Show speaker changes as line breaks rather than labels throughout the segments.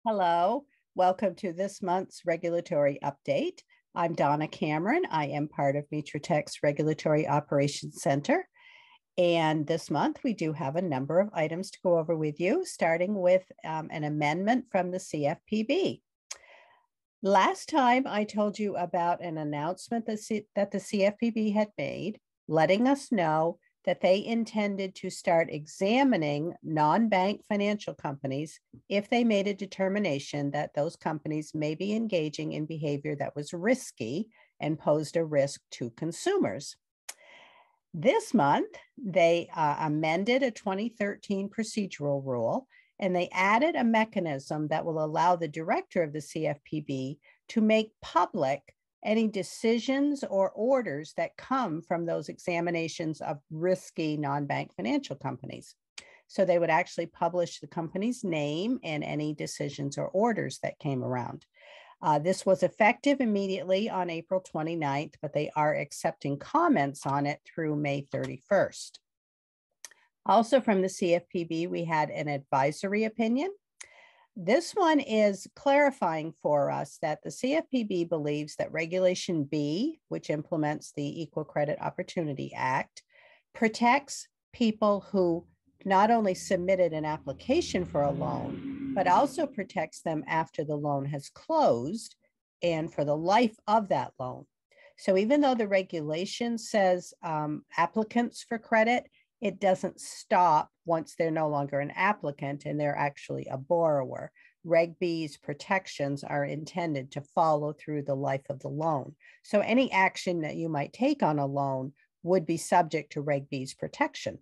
Hello, welcome to this month's regulatory update. I'm Donna Cameron. I am part of Mitratech's Regulatory Operations Center. And this month we do have a number of items to go over with you, starting with an amendment from the CFPB. Last time I told you about an announcement that the CFPB had made, letting us know that they intended to start examining non-bank financial companies if they made a determination that those companies may be engaging in behavior that was risky and posed a risk to consumers. This month, they amended a 2013 procedural rule, and they added a mechanism that will allow the director of the CFPB to make public any decisions or orders that come from those examinations of risky non-bank financial companies. So they would actually publish the company's name and any decisions or orders that came around. This was effective immediately on April 29th, but they are accepting comments on it through May 31st. Also from the CFPB, we had an advisory opinion. This one is clarifying for us that the CFPB believes that Regulation B, which implements the Equal Credit Opportunity Act, protects people who not only submitted an application for a loan, but also protects them after the loan has closed and for the life of that loan. So even though the regulation says applicants for credit, it doesn't stop once they're no longer an applicant and they're actually a borrower. Reg B's protections are intended to follow through the life of the loan. So any action that you might take on a loan would be subject to Reg B's protection.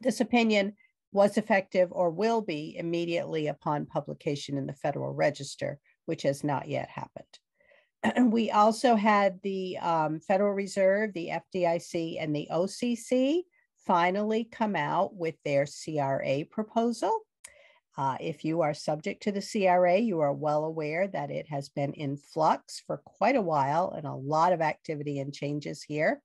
This opinion was effective or will be immediately upon publication in the Federal Register, which has not yet happened. We also had the Federal Reserve, the FDIC, and the OCC finally come out with their CRA proposal. If you are subject to the CRA, you are well aware that it has been in flux for quite a while and a lot of activity and changes here.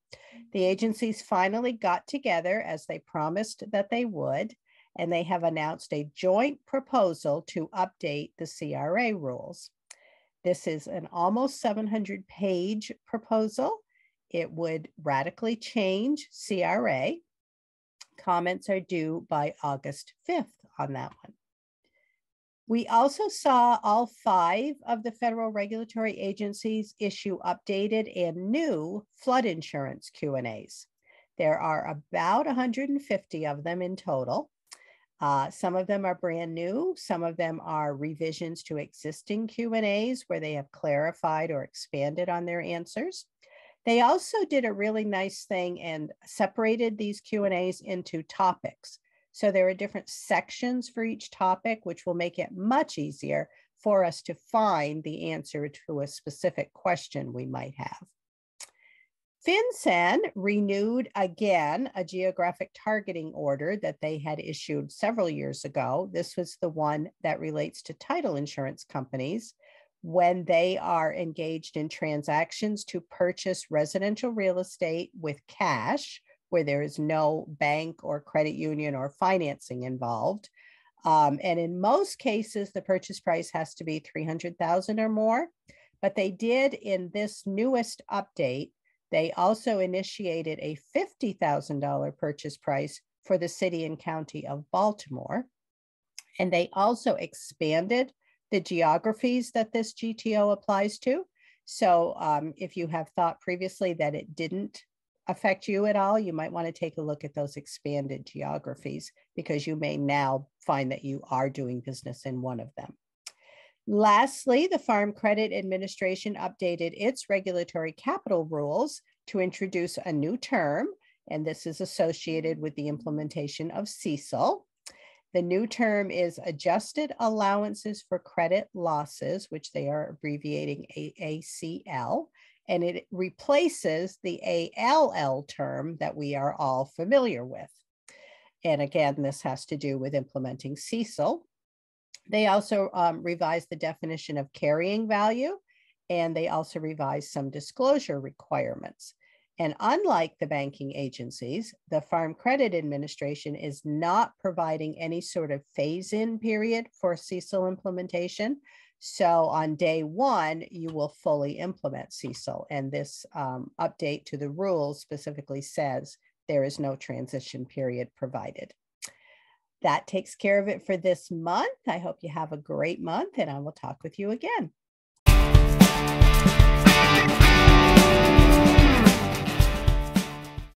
The agencies finally got together as they promised that they would, and they have announced a joint proposal to update the CRA rules. This is an almost 700-page proposal. It would radically change CRA. Comments are due by August 5th on that one. We also saw all 5 of the federal regulatory agencies issue updated and new flood insurance Q&As. There are about 150 of them in total. Some of them are brand new. Some of them are revisions to existing Q&As where they have clarified or expanded on their answers. They also did a really nice thing and separated these Q&As into topics. So there are different sections for each topic, which will make it much easier for us to find the answer to a specific question we might have. FinCEN renewed again a geographic targeting order that they had issued several years ago. This was the one that relates to title insurance companies when they are engaged in transactions to purchase residential real estate with cash, where there is no bank or credit union or financing involved. And in most cases, the purchase price has to be $300,000 or more. But they did in this newest update, they also initiated a $50,000 purchase price for the city and county of Baltimore. And they also expanded the geographies that this GTO applies to. So if you have thought previously that it didn't affect you at all, you might want to take a look at those expanded geographies because you may now find that you are doing business in one of them. Lastly, the Farm Credit Administration updated its regulatory capital rules to introduce a new term, and this is associated with the implementation of CECL. The new term is Adjusted Allowances for Credit Losses, which they are abbreviating AACL, and it replaces the ALL term that we are all familiar with. And again, this has to do with implementing CECL. They also revised the definition of carrying value, and they also revised some disclosure requirements. And unlike the banking agencies, the Farm Credit Administration is not providing any sort of phase-in period for CECL implementation. So on day one, you will fully implement CECL. And this update to the rules specifically says there is no transition period provided. That takes care of it for this month. I hope you have a great month, and I will talk with you again.